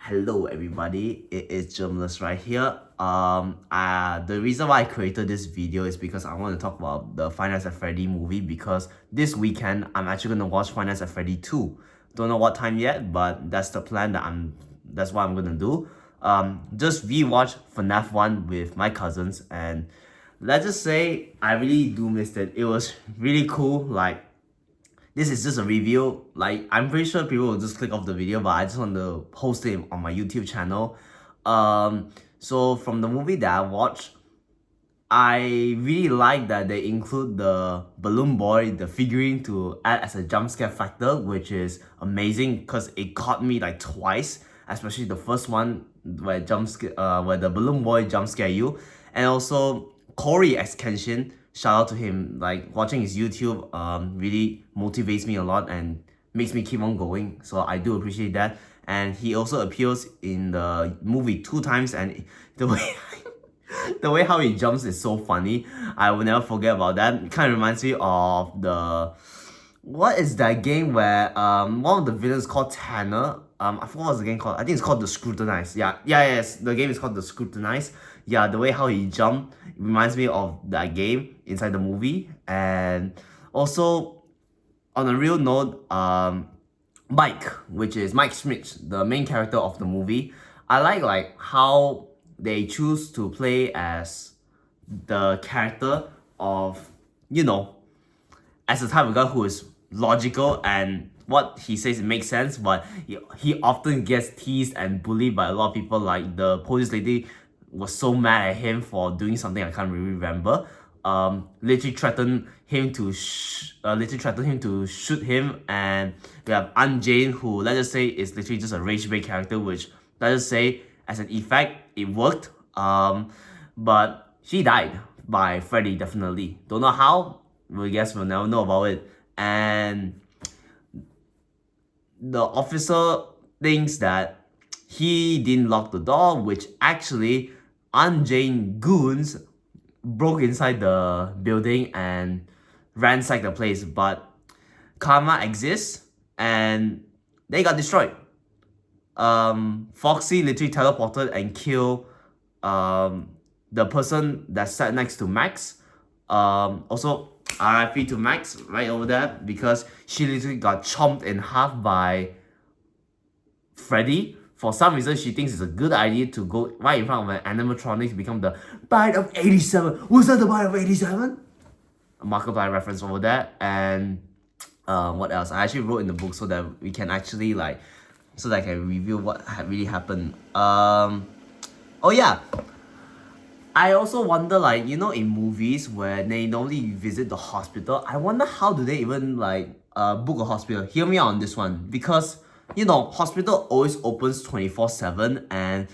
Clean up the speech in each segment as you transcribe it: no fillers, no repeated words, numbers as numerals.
Hello everybody, it is Journalist right here. The reason why I created this video is because I want to talk about the Five Nights at Freddy movie, because this weekend I'm actually gonna watch Five Nights at Freddy 2. Don't know what time yet, but that's the plan that's what I'm gonna do. Just rewatch FNAF 1 with my cousins, and let's just say I really do miss it. It was really cool. Like, this is just a review. Like, I'm pretty sure people will just click off the video, but I just want to post it on my YouTube channel. So from the movie that I watched, I really like that they include the balloon boy, the figurine, to add as a jump scare factor, which is amazing because it caught me like twice, especially the first one where where the balloon boy jump scare you, and also Corey as Kenshin. Shout out to him. Like, watching his YouTube really motivates me a lot and makes me keep on going. So I do appreciate that. And he also appears in the movie 2 times, and the way the way how he jumps is so funny. I will never forget about that. It kind of reminds me of the, what is that game where one of the villains called Tanner. I forgot what's the game called. I think it's called the Scrutinize. Yes, the game is called the Scrutinize. Yeah, the way how he jumped reminds me of that game inside the movie. And also, on a real note, Mike, which is Mike Schmidt, the main character of the movie, I like how they choose to play as the character of, as a type of guy who is logical, and what he says makes sense, but he often gets teased and bullied by a lot of people. Like, the police lady was so mad at him for doing something I can't really remember. Literally threatened him to shoot him. And we have Aunt Jane, who, let's just say, is literally just a rage bait character, which, let's just say, as an effect, it worked. But she died by Freddy, definitely. Don't know how. We guess we'll never know about it. And the officer thinks that he didn't lock the door, which actually Aunt Jane goons broke inside the building and ransacked the place. But karma exists, and they got destroyed. Foxy literally teleported and killed the person that sat next to Max. Also, RIP to Max right over there, because she literally got chomped in half by Freddy. For some reason, she thinks it's a good idea to go right in front of an animatronic to become the Bite of 87. Was that the Bite of 87? A Markiplier reference over there. And what else? I actually wrote in the book so that we can actually so that I can review what really happened. Oh yeah. I also wonder, in movies where they normally visit the hospital, I wonder how do they even book a hospital. Hear me out on this one, because hospital always opens 24/7, and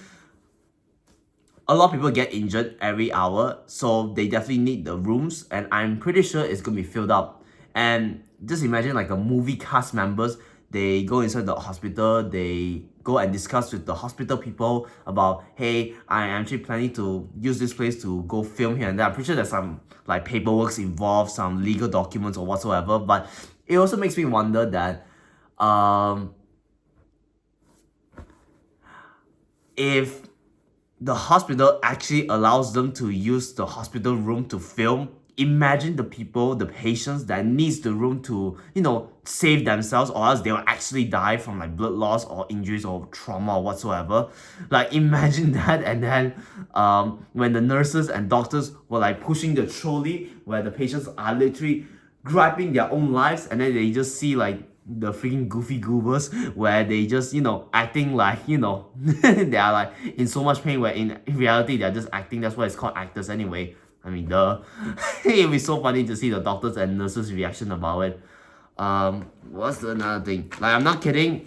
a lot of people get injured every hour, so they definitely need the rooms, and I'm pretty sure it's gonna be filled up. And just imagine like a movie cast members, they go inside the hospital, they go and discuss with the hospital people about, hey, I am actually planning to use this place to go film here and there. I'm pretty sure there's some paperwork involved, some legal documents or whatsoever. But it also makes me wonder that if the hospital actually allows them to use the hospital room to film, imagine the people, the patients that needs the room to, save themselves, or else they will actually die from blood loss or injuries or trauma or whatsoever. Imagine that. And then when the nurses and doctors were pushing the trolley where the patients are literally grabbing their own lives, and then they just see the freaking goofy goobers where they just acting they are in so much pain, where in reality they're just acting. That's why it's called actors anyway. I mean, duh. It'd be so funny to see the doctors and nurses reaction about it. What's another thing? I'm not kidding,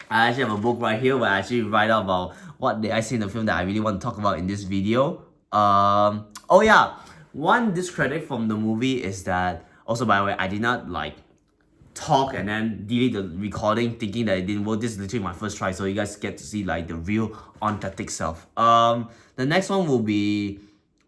I actually have a book right here where I actually write out about what did I see in the film that I really want to talk about in this video. Oh yeah, one discredit from the movie is that, also by the way, I did not talk and then delete the recording thinking that it didn't work. This is literally my first try, so you guys get to see the real authentic self. The next one will be,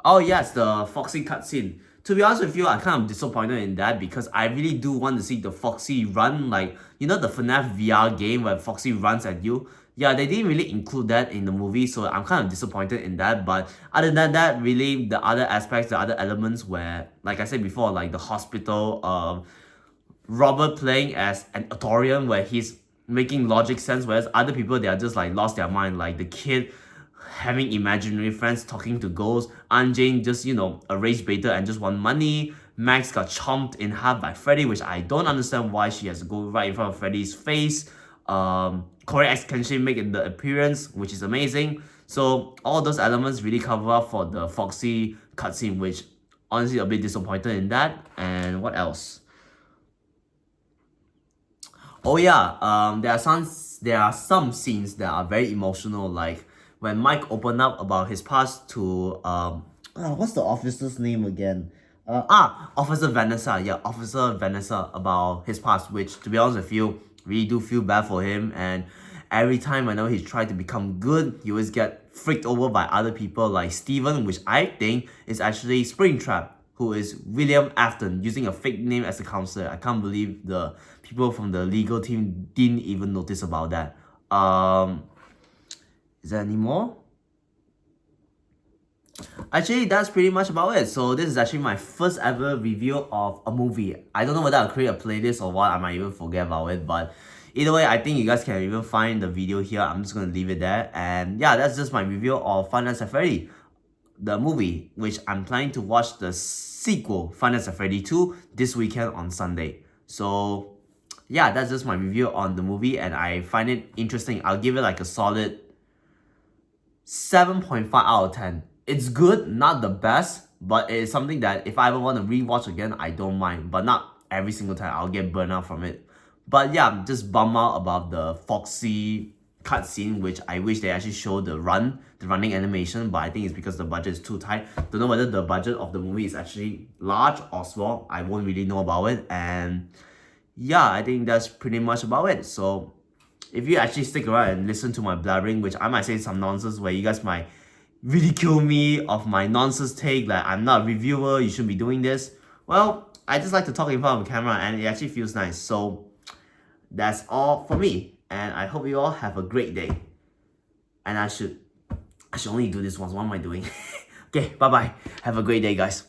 oh yes, the Foxy cutscene. To be honest with you, I'm kind of disappointed in that because I really do want to see the Foxy run, like, you know, the FNAF VR game where Foxy runs at you. Yeah, they didn't really include that in the movie, so I'm kind of disappointed in that. But other than that, really, the other aspects, the other elements where, like I said before, like the hospital, Robert playing as an Authorian where he's making logic sense, whereas other people, they are just like lost their mind, like the kid having imaginary friends talking to ghosts, Aunt Jane just, you know, a rage baiter and just want money, Max got chomped in half by Freddy, which I don't understand why she has to go right in front of Freddy's face. Corey X Kenshin making the appearance, which is amazing. So all those elements really cover up for the Foxy cutscene, which honestly a bit disappointed in that. And what else? Oh yeah, there are some scenes that are very emotional, like when Mike opened up about his past to what's the officer's name again? Officer Vanessa. Yeah, Officer Vanessa, about his past, which to be honest with you, really do feel bad for him. And every time I know he's tried to become good, he always get freaked over by other people like Steven, which I think is actually Springtrap, who is William Afton, using a fake name as a counselor. I can't believe the people from the legal team didn't even notice about that. Is there any more? Actually, that's pretty much about it. So this is actually my first ever review of a movie. I don't know whether I'll create a playlist or what. I might even forget about it. But either way, I think you guys can even find the video here. I'm just going to leave it there. And yeah, that's just my review of Five Nights at Freddy, the movie, which I'm planning to watch the sequel, Five Nights at Freddy 2, this weekend on Sunday. So yeah, that's just my review on the movie, and I find it interesting. I'll give it like a solid 7.5 out of 10. It's good, not the best, but it is something that if I ever want to rewatch again, I don't mind. But not every single time, I'll get burned out from it. But yeah, I'm just bummed out about the Foxy cutscene, which I wish they actually showed the running animation, but I think it's because the budget is too tight. Don't know whether the budget of the movie is actually large or small. I won't really know about it. And yeah, I think that's pretty much about it. So if you actually stick around and listen to my blabbering, which I might say some nonsense where you guys might ridicule me of my nonsense take, like I'm not a reviewer, you shouldn't be doing this. Well, I just like to talk in front of a camera and it actually feels nice. So that's all for me, and I hope you all have a great day. And I should only do this once. What am I doing? Okay, bye bye. Have a great day, guys.